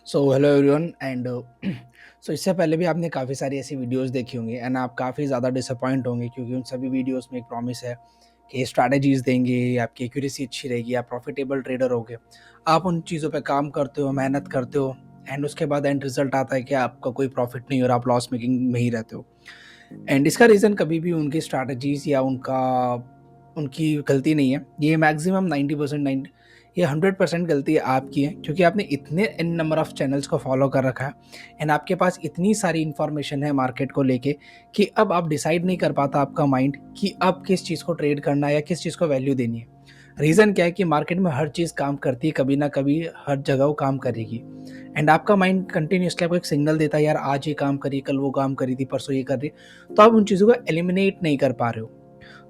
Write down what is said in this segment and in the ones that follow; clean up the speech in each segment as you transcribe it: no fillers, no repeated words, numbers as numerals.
So hello everyone and so इससे पहले भी आपने काफ़ी सारी ऐसी वीडियोस देखी होंगी एंड आप काफ़ी ज़्यादा डिसअपॉइंट होंगे क्योंकि उन सभी वीडियोस में एक प्रॉमिस है कि स्ट्रैटेजीज देंगे, आपकी एक्यूरेसी अच्छी रहेगी, आप प्रॉफिटेबल ट्रेडर होगे। आप उन चीज़ों पे काम करते हो, मेहनत करते हो एंड उसके बाद एंड रिजल्ट आता है कि आपका कोई प्रॉफिट नहीं हो रहा, आप लॉस मेकिंग में ही रहते हो। एंड इसका रीज़न कभी भी उनकी स्ट्रैटेजीज या उनकी गलती नहीं है। ये मैक्सिमम 90% ये 100% गलती आपकी है क्योंकि आपने इतने इन नंबर ऑफ चैनल्स को फॉलो कर रखा है एंड आपके पास इतनी सारी इन्फॉर्मेशन है मार्केट को लेके कि अब आप डिसाइड नहीं कर पाता आपका माइंड कि अब किस चीज़ को ट्रेड करना है या किस चीज़ को वैल्यू देनी है। रीज़न क्या है कि मार्केट में हर चीज़ काम करती है, कभी ना कभी हर जगह वो काम करेगी एंड आपका माइंड कंटिन्यूसली आपको एक सिग्नल देता है, यार आज ये काम करी, कल वो काम करी थी, परसों ये कर रही, तो आप उन चीज़ों को एलिमिनेट नहीं कर पा रहे हो।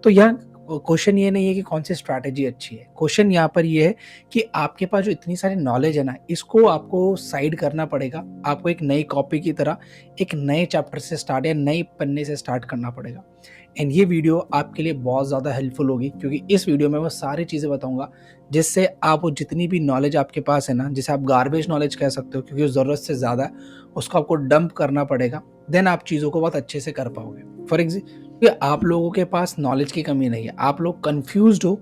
तो यहाँ क्वेश्चन ये नहीं है कि कौन सी स्ट्रैटेजी अच्छी है, क्वेश्चन यहाँ पर ये है कि आपके पास जो इतनी सारी नॉलेज है ना, इसको आपको साइड करना पड़ेगा। आपको एक नई कॉपी की तरह एक नए चैप्टर से स्टार्ट या नए पन्ने से स्टार्ट करना पड़ेगा। एंड ये वीडियो आपके लिए बहुत ज़्यादा हेल्पफुल होगी क्योंकि इस वीडियो में मैं सारी चीज़ें बताऊंगा जिससे आप वो जितनी भी नॉलेज आपके पास है ना, जिसे आप गार्बेज नॉलेज कह सकते हो क्योंकि वो ज़रूरत से ज़्यादा है, उसको आपको डंप करना पड़ेगा। देन आप चीज़ों को बहुत अच्छे से कर पाओगे। फॉर एग्जाम्पल कि आप लोगों के पास नॉलेज की कमी नहीं है, आप लोग कंफ्यूज्ड हो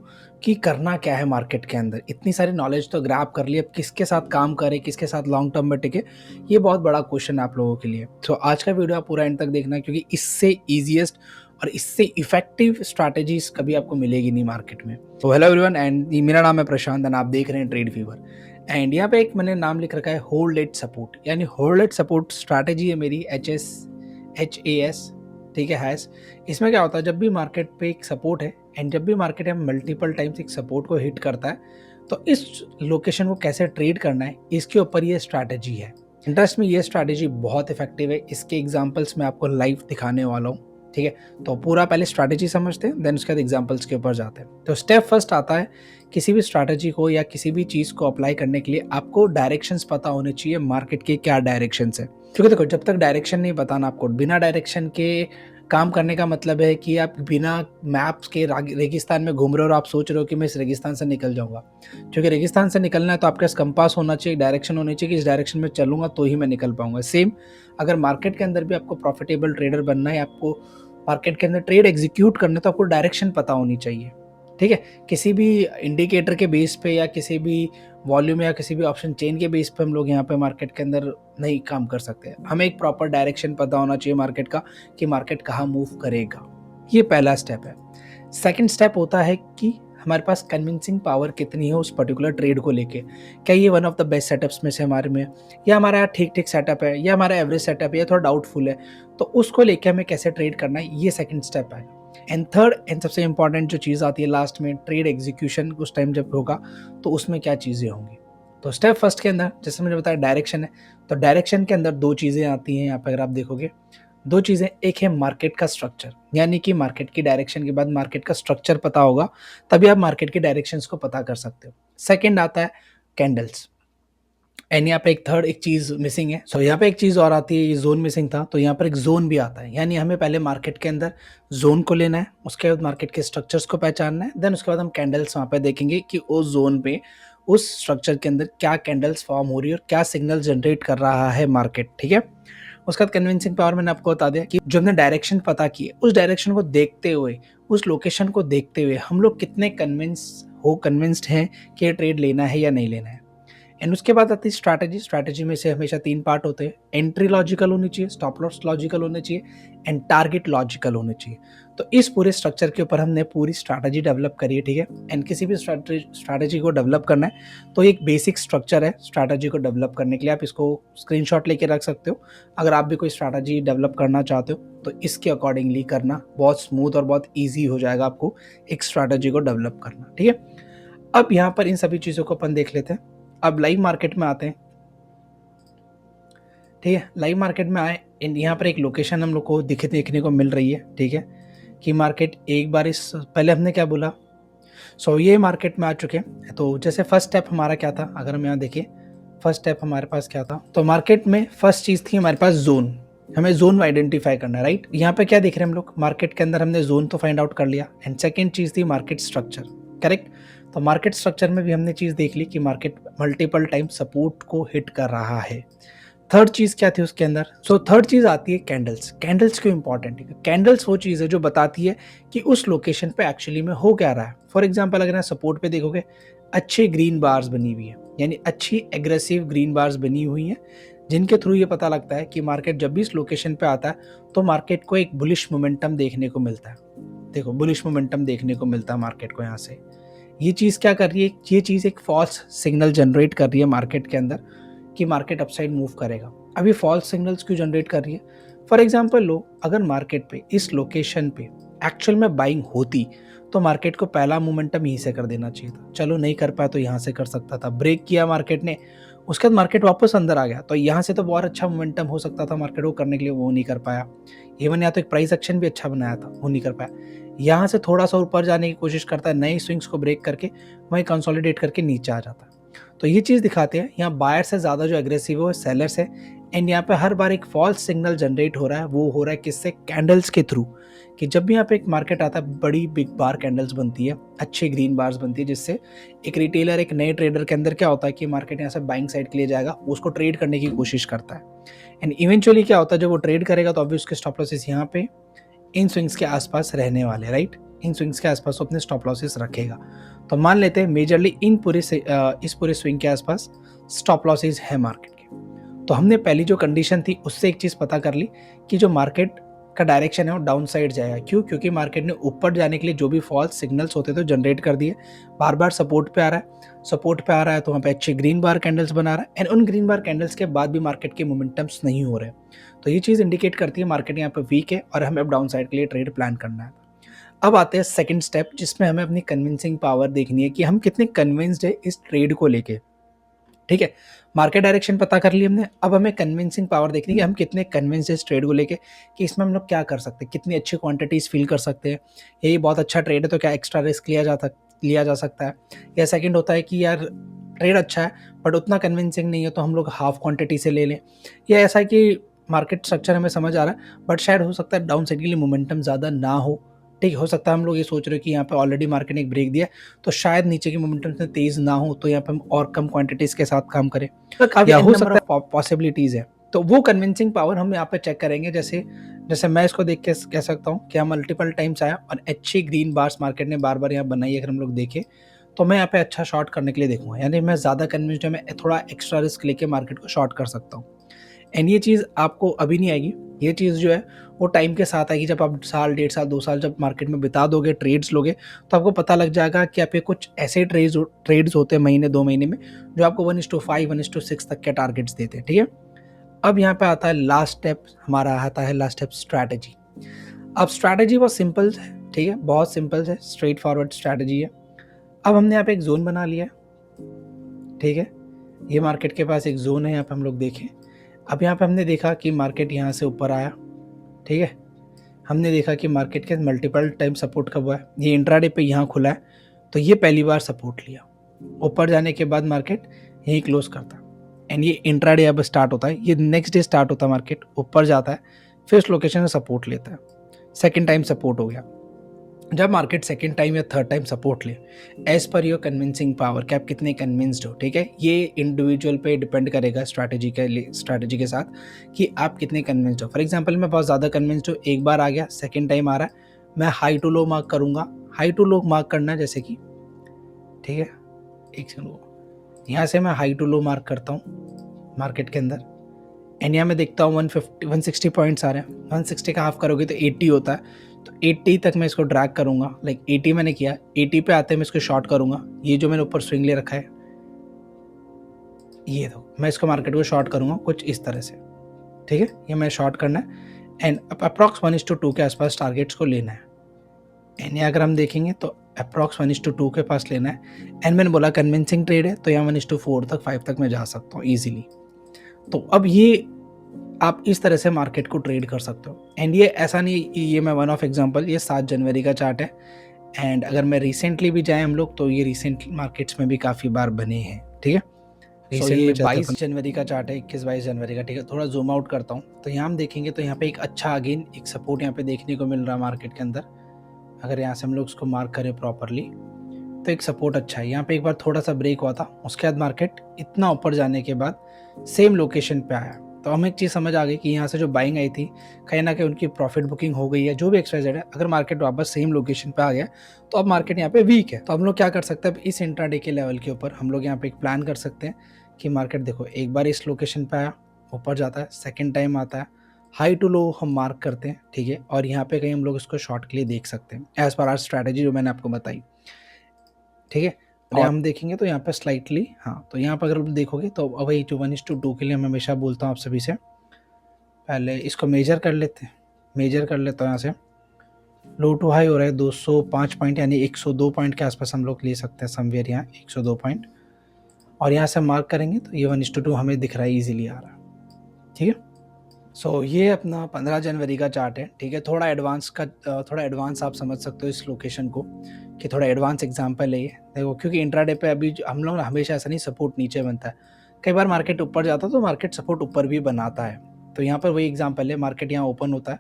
कि करना क्या है मार्केट के अंदर। इतनी सारी नॉलेज तो ग्रैब कर ली, अब किसके साथ काम करें, किसके साथ लॉन्ग टर्म में टिके, ये बहुत बड़ा क्वेश्चन है आप लोगों के लिए। तो आज का वीडियो आप पूरा एंड तक देखना क्योंकि इससे ईजिएस्ट और इससे इफेक्टिव स्ट्रैटेजीज कभी आपको मिलेगी नहीं मार्केट में। तो हेलो एवरीवन एंड मेरा नाम है प्रशांत एंड आप देख रहे हैं ट्रेड फीवर। एंड यहाँ पे एक मैंने नाम लिख रखा है होल्ड एट सपोर्ट, यानी होल्ड एट सपोर्ट स्ट्रैटेजी है मेरी, HAS, ठीक है, हैश। इसमें क्या होता है, जब भी मार्केट पे एक सपोर्ट है एंड जब भी मार्केट में मल्टीपल टाइम्स एक सपोर्ट को हिट करता है तो इस लोकेशन को कैसे ट्रेड करना है, इसके ऊपर ये स्ट्रैटेजी है। इंटरेस्ट में ये स्ट्रैटेजी बहुत इफेक्टिव है, इसके एग्जांपल्स मैं आपको लाइव दिखाने वाला हूँ। ठीक है, तो पूरा पहले स्ट्रैटेजी समझते हैं, देन उसके बाद एग्जांपल्स के ऊपर जाते हैं। तो स्टेप फर्स्ट आता है, किसी भी स्ट्रैटेजी को या किसी भी चीज़ को अप्लाई करने के लिए आपको डायरेक्शंस पता होने चाहिए, मार्केट के क्या डायरेक्शंस है। क्योंकि देखो, जब तक डायरेक्शन नहीं बताना आपको, बिना डायरेक्शन के काम करने का मतलब है कि आप बिना मैप्स के रेगिस्तान में घूम रहे हो और आप सोच रहे हो कि मैं इस रेगिस्तान से निकल जाऊंगा। क्योंकि रेगिस्तान से निकलना है तो आपके पास कंपास होना चाहिए, डायरेक्शन होनी चाहिए कि इस डायरेक्शन में चलूंगा तो ही मैं निकल पाऊंगा। सेम अगर मार्केट के अंदर भी आपको प्रॉफिटेबल ट्रेडर बनना है, आपको मार्केट के अंदर ट्रेड एग्जीक्यूट करना है, तो आपको डायरेक्शन पता होनी चाहिए। ठीक है, किसी भी इंडिकेटर के बेस पे या किसी भी वॉल्यूम या किसी भी ऑप्शन चेन के बेस पे हम लोग यहाँ पे मार्केट के अंदर नहीं काम कर सकते। हमें एक प्रॉपर डायरेक्शन पता होना चाहिए मार्केट का कि मार्केट कहाँ मूव करेगा। ये पहला स्टेप है। सेकंड स्टेप होता है कि हमारे पास कन्विंसिंग पावर कितनी है उस पर्टिकुलर ट्रेड को लेके। क्या ये one of the best setups में से हमारे में, या हमारा ठीक ठीक सेटअप है, या हमारा एवरेज सेटअप है, या थोड़ा डाउटफुल है, तो उसको लेके हमें कैसे ट्रेड करना है, ये सेकंड स्टेप है। एंड थर्ड एंड सबसे इंपॉर्टेंट जो चीज़ आती है लास्ट में, ट्रेड एग्जीक्यूशन उस टाइम जब होगा तो उसमें क्या चीज़ें होंगी। तो स्टेप फर्स्ट के अंदर जैसे मैंने बताया डायरेक्शन है, तो डायरेक्शन के अंदर दो चीज़ें आती हैं यहाँ पर। अगर आप देखोगे दो चीज़ें, एक है मार्केट का स्ट्रक्चर, यानी कि मार्केट की डायरेक्शन के बाद मार्केट का स्ट्रक्चर पता होगा तभी आप मार्केट की डायरेक्शंस को पता कर सकते हो। सेकंड आता है कैंडल्स। एंड यहाँ पे एक थर्ड एक चीज मिसिंग है। सो यहाँ पे एक चीज और आती है, ये जोन मिसिंग था, तो यहाँ पर एक जोन भी आता है। यानी हमें पहले मार्केट के अंदर जोन को लेना है, उसके बाद मार्केट के स्ट्रक्चर्स को पहचानना है, देन उसके बाद हम कैंडल्स वहाँ पे देखेंगे कि उस जोन पे उस स्ट्रक्चर के अंदर क्या कैंडल्स फॉर्म हो रही है और क्या सिग्नल जनरेट कर रहा है मार्केट। ठीक है, उसके बाद कन्विंसिंग पावर मैंने आपको बता दिया कि जो हमने डायरेक्शन पता की है, उस डायरेक्शन को देखते हुए, उस लोकेशन को देखते हुए हम लोग कितने कन्विंस्ड हैं कि ये ट्रेड लेना है या नहीं लेना है। एंड उसके बाद आती है स्ट्रैटेजी। स्ट्रैटेजी में से हमेशा तीन पार्ट होते हैं, एंट्री लॉजिकल होनी चाहिए, स्टॉप लॉस लॉजिकल होने चाहिए एंड टारगेट लॉजिकल होने चाहिए। तो इस पूरे स्ट्रक्चर के ऊपर हमने पूरी स्ट्रैटेजी डेवलप करी है। ठीक है, एंड किसी भी स्ट्रैटेजी को डेवलप करना है तो एक बेसिक स्ट्रक्चर है स्ट्रैटेजी को डेवलप करने के लिए। आप इसको स्क्रीनशॉट लेके रख सकते हो। अगर आप भी कोई स्ट्रैटेजी डेवलप करना चाहते हो तो इसके अकॉर्डिंगली करना बहुत स्मूथ और बहुत ईजी हो जाएगा आपको एक स्ट्रैटेजी को डेवलप करना। ठीक है, अब यहाँ पर इन सभी चीज़ों को अपन देख लेते हैं। अब लाइव मार्केट में आते हैं। ठीक है, लाइव मार्केट में आए, यहाँ पर एक लोकेशन हम लोग को देखने को मिल रही है। ठीक है, कि मार्केट एक बार इस पहले हमने क्या बोला, ये मार्केट में आ चुके हैं। तो जैसे फर्स्ट स्टेप हमारा क्या था, अगर हम यहाँ देखें फर्स्ट स्टेप हमारे पास क्या था, तो मार्केट में फर्स्ट चीज़ थी हमारे पास जोन। हमें जोन आइडेंटिफाई करना है, राइट। यहाँ पे क्या देख रहे हैं हम लोग, मार्केट के अंदर हमने जोन तो फाइंड आउट कर लिया। एंड सेकेंड चीज़ थी मार्केट स्ट्रक्चर, करेक्ट। तो मार्केट स्ट्रक्चर में भी हमने चीज़ देख ली कि मार्केट मल्टीपल टाइम सपोर्ट को हिट कर रहा है। थर्ड चीज़ क्या थी उसके अंदर? थर्ड चीज़ आती है कैंडल्स। कैंडल्स क्यों इंपॉर्टेंट है? कैंडल्स वो चीज़ है जो बताती है कि उस लोकेशन पे एक्चुअली में हो क्या रहा है। फॉर एग्जांपल अगर आप सपोर्ट पे देखोगे, अच्छे ग्रीन बार्स बनी हुई है, यानी अच्छी एग्रेसिव ग्रीन बार्स बनी हुई हैं, जिनके थ्रू ये पता लगता है कि मार्केट जब भी इस लोकेशन पे आता है तो मार्केट को एक बुलिश मोमेंटम देखने को मिलता है। देखो, बुलिश मोमेंटम देखने को मिलता है मार्केट को यहाँ से। ये चीज़ क्या कर रही है? ये चीज़ एक फॉल्स सिग्नल जनरेट कर रही है मार्केट के अंदर कि मार्केट अपसाइड मूव करेगा। अब ये फॉल्स सिग्नल्स क्यों जनरेट कर रही है? फॉर एग्जांपल लो, अगर मार्केट पे इस लोकेशन पे एक्चुअल में बाइंग होती तो मार्केट को पहला मोमेंटम यहीं से कर देना चाहिए था। चलो नहीं कर पाया तो यहाँ से कर सकता था, ब्रेक किया मार्केट ने, उसके बाद मार्केट वापस अंदर आ गया तो यहाँ से तो बहुत अच्छा मोमेंटम हो सकता था मार्केट को करने के लिए, वो नहीं कर पाया। इवन या तो एक प्राइस एक्शन भी अच्छा बनाया था, वो नहीं कर पाया। यहाँ से थोड़ा सा ऊपर जाने की कोशिश करता है, नए स्विंग्स को ब्रेक करके वहीं कंसोलिडेट करके नीचे आ जाता है। तो ये चीज़ दिखाते हैं यहाँ बायर से ज़्यादा जो एग्रेसिव है वो सेलर्स है। एंड यहाँ पे हर बार एक फॉल्स सिग्नल जनरेट हो रहा है, वो हो रहा है किससे? कैंडल्स के थ्रू। कि जब भी यहाँ पे एक मार्केट आता है, बड़ी बिग बार कैंडल्स बनती है, अच्छी ग्रीन बार्स बनती है, जिससे एक रिटेलर, एक नए ट्रेडर के अंदर क्या होता है कि मार्केट यहाँ से बाइंग साइड के लिए जाएगा, उसको ट्रेड करने की कोशिश करता है। एंड इवेंचुअली क्या होता है, जब वो ट्रेड करेगा तो ऑब्वियस उसके स्टॉप लॉसेस यहाँ पे इन स्विंग्स के आसपास रहने वाले, राइट? इन स्विंग्स के आसपास वो अपने स्टॉप लॉसेस रखेगा। तो मान लेते हैं मेजरली इस पूरे स्विंग के आसपास स्टॉप लॉसेस है मार्केट के। तो हमने पहली जो कंडीशन थी उससे एक चीज़ पता कर ली कि जो मार्केट का डायरेक्शन है वो डाउन साइड जाएगा। क्यों? क्योंकि मार्केट ने ऊपर जाने के लिए जो भी फॉल्स सिग्नल्स होते थे जनरेट कर दिए, बार बार सपोर्ट पे आ रहा है, सपोर्ट पे आ रहा है तो वहाँ पे अच्छे ग्रीन बार कैंडल्स बना रहा है। एंड उन ग्रीन बार कैंडल्स के बाद भी मार्केट के मोमेंटम्स नहीं हो रहे, तो ये चीज़ इंडिकेट करती है मार्केट यहाँ पे वीक है और हमें अब डाउन साइड के लिए ट्रेड प्लान करना है। अब आते हैं सेकंड स्टेप, जिसमें हमें अपनी कन्विंसिंग पावर देखनी है कि हम कितने कन्विंस्ड है इस ट्रेड को लेके। ठीक है, मार्केट डायरेक्शन पता कर ली हमने, अब हमें कन्विंसिंग पावर देखनी है कि हम कितने कन्विंस है इस ट्रेड को लेके, कि इसमें हम लोग क्या कर सकते हैं, कितनी अच्छी क्वांटिटीज फिल कर सकते हैं। यही बहुत अच्छा ट्रेड है तो क्या एक्स्ट्रा रिस्क लिया जा सकता है। या सेकंड होता है कि यार ट्रेड अच्छा है बट उतना कन्विंसिंग नहीं है तो हम लोग हाफ क्वांटिटी से ले लें। या ऐसा है कि मार्केट स्ट्रक्चर हमें समझ आ रहा है बट शायद हो सकता है डाउन साइड के लिए मोमेंटम ज़्यादा ना हो। ठीक, हो सकता है हम लोग ये सोच रहे हो कि यहाँ पे ऑलरेडी मार्केट ने एक ब्रेक दिया तो शायद नीचे की मोमेंटम से तेज ना हो, तो यहाँ पे हम और कम क्वांटिटीज के साथ काम करें, या हो सकता है पॉसिबिलिटीज है। तो वो कन्विंसिंग पावर हम यहाँ पे चेक करेंगे। जैसे जैसे मैं इसको देख के कह सकता हूँ कि मल्टीपल टाइम्स आया और अच्छी ग्रीन बार्स मार्केट ने बार बार यहाँ बनाई, अगर हम लोग देखें तो मैं यहाँ पे अच्छा शॉर्ट करने के लिए देखूंगा, यानी मैं ज़्यादा कन्विंस्ड हूँ, मैं थोड़ा एक्स्ट्रा रिस्क लेके मार्केट को शॉर्ट कर सकता हूँ। एंड ये चीज़ आपको अभी नहीं आएगी, ये चीज़ जो है वो टाइम के साथ आएगी। जब आप साल, 1.5 साल, 2 साल जब मार्केट में बिता दोगे, ट्रेड्स लोगे, तो आपको पता लग जाएगा कि आप पे कुछ ऐसे ट्रेड्स होते हैं महीने 2 महीने में जो आपको 1:5, 1:6 तक के टारगेट्स देते हैं। ठीक है, अब यहाँ पे आता है लास्ट स्टेप, हमारा आता है लास्ट स्टेप स्ट्रैटेजी। अब स्ट्रैटेजी बहुत सिंपल है, ठीक है, बहुत सिंपल है, स्ट्रेट फॉरवर्ड स्ट्रैटेजी है। अब हमने यहाँ पे एक जोन बना लिया है, ठीक है, ये मार्केट के पास एक जोन है, यहाँ पे हम लोग देखें। अब यहाँ पे हमने देखा कि मार्केट यहाँ से ऊपर आया, ठीक है, हमने देखा कि मार्केट के मल्टीपल टाइम सपोर्ट कब हुआ है, ये इंट्राडे पे यहाँ खुला है तो ये पहली बार सपोर्ट लिया, ऊपर जाने के बाद मार्केट यहीं क्लोज करता है। एंड ये इंट्राडे अब स्टार्ट होता है, ये नेक्स्ट डे स्टार्ट होता है, मार्केट ऊपर जाता है, फिर उस लोकेशन में सपोर्ट लेता है, सेकेंड टाइम सपोर्ट हो गया। जब मार्केट सेकंड टाइम या थर्ड टाइम सपोर्ट ले, as per your convincing power कि आप कितने कन्विंस्ड हो, ठीक है, ये इंडिविजुअल पे डिपेंड करेगा स्ट्रैटेजी के साथ कि आप कितने कन्विंस्ड हो। फॉर एग्जांपल मैं बहुत ज़्यादा कन्विंस्ड हूँ, एक बार आ गया, सेकंड टाइम आ रहा है, मैं हाई टू लो मार्क करूँगा। हाई टू लो मार्क करना है जैसे कि, ठीक है, एक सेकंड, यहाँ से मैं हाई टू लो मार्क करता हूँ मार्केट के अंदर। एंड यहाँ मैं देखता हूँ 160 पॉइंट्स आ रहे हैं, 160 का हाफ करोगे तो 80 होता है, तो 80 तक मैं इसको ड्रैग करूँगा। लाइक 80 मैंने किया, 80 पे आते मैं इसको शॉर्ट करूँगा। ये जो मैंने ऊपर स्विंग ले रखा है, ये दो, मैं इसको मार्केट को शॉर्ट करूँगा कुछ इस तरह से, ठीक है, ये मैं शॉर्ट करना है। एंड अप्रॉक्स 1:2 के आसपास टारगेट्स को लेना है। एंड ये अगर हम देखेंगे तो अप्रॉक्स 1:2 के पास लेना है। एंड मैंने बोला कन्विंसिंग ट्रेड है तो यहाँ 1:4 तक, 5 तक मैं जा सकता हूँ ईजिली। तो अब ये आप इस तरह से मार्केट को ट्रेड कर सकते हो। एंड ये ऐसा नहीं, ये मैं वन ऑफ एग्जांपल, ये 7 जनवरी का चार्ट है। एंड अगर मैं रिसेंटली भी जाए हम लोग तो ये रिसेंट मार्केट्स में भी काफ़ी बार बने हैं, ठीक है। रिसेंट ये 22 जनवरी का चार्ट है, 21-22 जनवरी का, ठीक है। थोड़ा जूम आउट करता हूँ तो यहाँ हम देखेंगे तो यहाँ पे एक अच्छा अगेन एक सपोर्ट यहाँ पे देखने को मिल रहा है मार्केट के अंदर। अगर यहाँ से हम लोग उसको मार्क करें प्रॉपरली तो एक सपोर्ट अच्छा है। यहाँ पे एक बार थोड़ा सा ब्रेक हुआ था, उसके बाद मार्केट इतना ऊपर जाने के बाद सेम लोकेशन पे आया। तो हमें एक चीज़ समझ आ गई कि यहाँ से जो बाइंग आई थी कहीं ना कहीं उनकी प्रॉफिट बुकिंग हो गई है, जो भी एक्सवाइजेड है। अगर मार्केट वापस सेम लोकेशन पे आ गया तो अब मार्केट यहाँ पे वीक है। तो हम लोग क्या कर सकते हैं, अब इस इंट्राडे के लेवल के ऊपर हम लोग यहाँ पे एक प्लान कर सकते हैं कि मार्केट देखो एक बार इस लोकेशन पे आया, ऊपर जाता है, सेकेंड टाइम आता है, हाई टू लो हम मार्क करते हैं, ठीक है। और यहाँ पे कहीं हम लोग इसको शॉर्ट के लिए देख सकते हैं एज पर आर स्ट्रैटेजी जो मैंने आपको बताई, ठीक है। और हम देखेंगे तो यहाँ पे स्लाइटली, हाँ, तो यहाँ पर अगर आप देखोगे तो वही 1:2 के लिए मैं हमेशा बोलता हूँ आप सभी से, पहले इसको मेजर कर लेते हैं। मेजर कर लेते हैं यहाँ से, लो टू हाई हो रहा है 205 पॉइंट, यानी 102 पॉइंट के आसपास हम लोग ले सकते हैं समवेयर यहाँ 102 पॉइंट। और यहाँ से मार्क करेंगे तो ये 1:2 हमें दिख रहा है, ईजिली आ रहा है, ठीक है। सो ये अपना 15 जनवरी का चार्ट है, ठीक है। थोड़ा एडवांस आप समझ सकते हो इस लोकेशन को, कि थोड़ा एडवांस एग्जांपल है ये, देखो। क्योंकि इंट्राडे पे अभी हम लोग हमेशा ऐसा नहीं सपोर्ट नीचे बनता है, कई बार मार्केट ऊपर जाता है तो मार्केट सपोर्ट ऊपर भी बनाता है। तो यहाँ पर वही एग्जांपल है, मार्केट यहाँ ओपन होता है,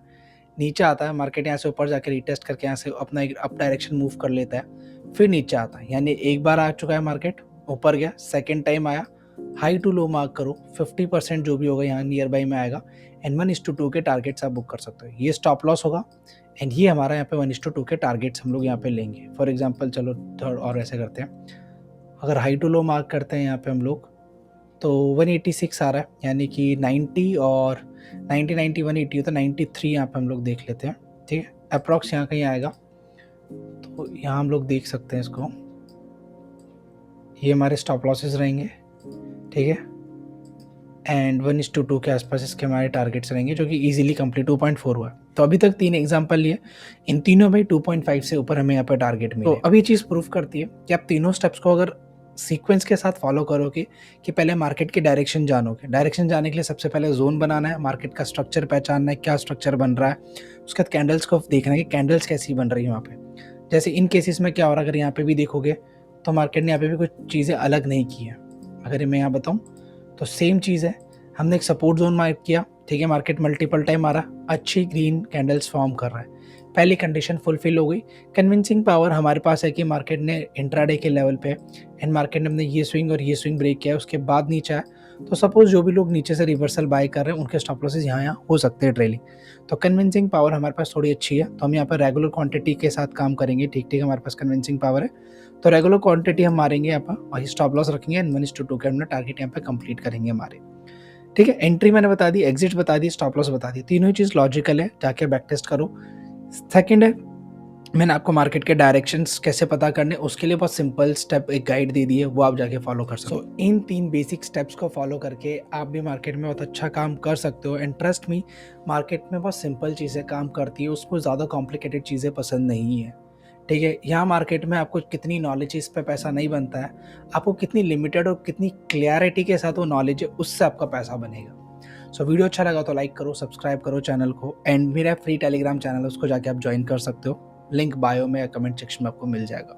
नीचे आता है, मार्केट यहाँ से ऊपर जाकर रिटेस्ट करके यहाँ से अपना एक अप डायरेक्शन मूव कर लेता है, फिर नीचे आता है। यानी एक बार आ चुका है मार्केट, ऊपर गया, सेकेंड टाइम आया, हाई टू लो मार्क करो, 50% जो भी होगा यहाँ नियर बाई में आएगा, एंड 1:2 के टारगेट्स आप बुक कर सकते हो। ये स्टॉप लॉस होगा, एंड ये हमारा यहाँ पे 1:2 के टारगेट्स हम लोग यहाँ पे लेंगे। फॉर एग्जांपल चलो थर्ड और ऐसे करते हैं, अगर हाई टू लो मार्क करते हैं यहाँ पे हम लोग तो 186 आ रहा है, यानी कि 90 और 90 180 होता है, 93 यहाँ पे हम लोग देख लेते हैं, ठीक है। अप्रॉक्स यहाँ कहीं आएगा, तो यहाँ हम लोग देख सकते हैं इसको, ये हमारे स्टॉप लॉसेस रहेंगे, ठीक है। एंड 1:2 के आसपास इसके हमारे टारगेट्स रहेंगे, जो कि इजीली कंप्लीट 2.4 हुआ। तो अभी तक 3 एग्जांपल लिए, इन तीनों में 2.5 से ऊपर हमें यहाँ पर टारगेट मिले। तो अभी ये चीज़ प्रूफ करती है कि आप तीनों स्टेप्स को अगर सीक्वेंस के साथ फॉलो करोगे, कि पहले मार्केट की डायरेक्शन जानोगे, डायरेक्शन जानने के लिए सबसे पहले जोन बनाना है, मार्केट का स्ट्रक्चर पहचानना है, क्या स्ट्रक्चर बन रहा है, उसके बाद कैंडल्स को देखना है कि कैंडल्स कैसी बन रही है वहाँ पे। जैसे इन केसेस में क्या हो रहा है, अगर यहाँ पे भी देखोगे तो मार्केट ने यहाँ पे भी कुछ चीज़ें अलग नहीं की है। अगर मैं यहाँ बताऊँ तो सेम चीज़ है, हमने एक सपोर्ट जोन मार्क किया, ठीक है, मार्केट मल्टीपल टाइम आ रहा, अच्छी ग्रीन कैंडल्स फॉर्म कर रहा है, पहली कंडीशन फुलफिल हो गई। कन्विंसिंग पावर हमारे पास है कि मार्केट ने इंट्राडे के लेवल पे एंड मार्केट ने अपने ये स्विंग और ये स्विंग ब्रेक किया, उसके बाद नीचे आया, तो सपोज जो भी लोग नीचे से रिवर्सल बाय कर रहे हैं उनके स्टॉप लॉसेस यहाँ हो सकते हैं ट्रेलिंग। तो कन्विंसिंग पावर हमारे पास थोड़ी अच्छी है, तो हम यहाँ पर रेगुलर क्वांटिटी के साथ काम करेंगे, ठीक ठीक, हमारे पास कन्विंसिंग पावर है, तो रेगुलर क्वांटिटी हम मारेंगे यहाँ पर, और स्टॉप लॉस रखेंगे एंड 1:2 के हमने टारगेट यहाँ पे कंप्लीट करेंगे हमारे, ठीक है। एंट्री मैंने बता दी, एग्जिट बता दी, स्टॉप लॉस बता दी, तीनों ही चीज़ लॉजिकल है, जाके बैक टेस्ट करो। सेकंड है, मैंने आपको मार्केट के डायरेक्शंस कैसे पता करने, उसके लिए बहुत सिंपल स्टेप एक गाइड दे दी है, वो आप जाके फॉलो कर सकते हो। इन 3 बेसिक स्टेप्स को फॉलो करके आप भी मार्केट में बहुत अच्छा काम कर सकते हो। एंड ट्रस्ट मी, मार्केट में बहुत सिंपल चीज़ें काम करती है, उसको ज़्यादा कॉम्प्लिकेटेड चीज़ें पसंद नहीं है, ठीक है। यहाँ मार्केट में आपको कितनी नॉलेज है इस पर पैसा नहीं बनता है, आपको कितनी लिमिटेड और कितनी क्लैरिटी के साथ वो नॉलेज है उससे आपका पैसा बनेगा। सो वीडियो अच्छा लगा तो लाइक करो, सब्सक्राइब करो चैनल को, एंड मेरा फ्री टेलीग्राम चैनल है उसको जाके आप ज्वाइन कर सकते हो, लिंक बायो में या कमेंट सेक्शन में आपको मिल जाएगा।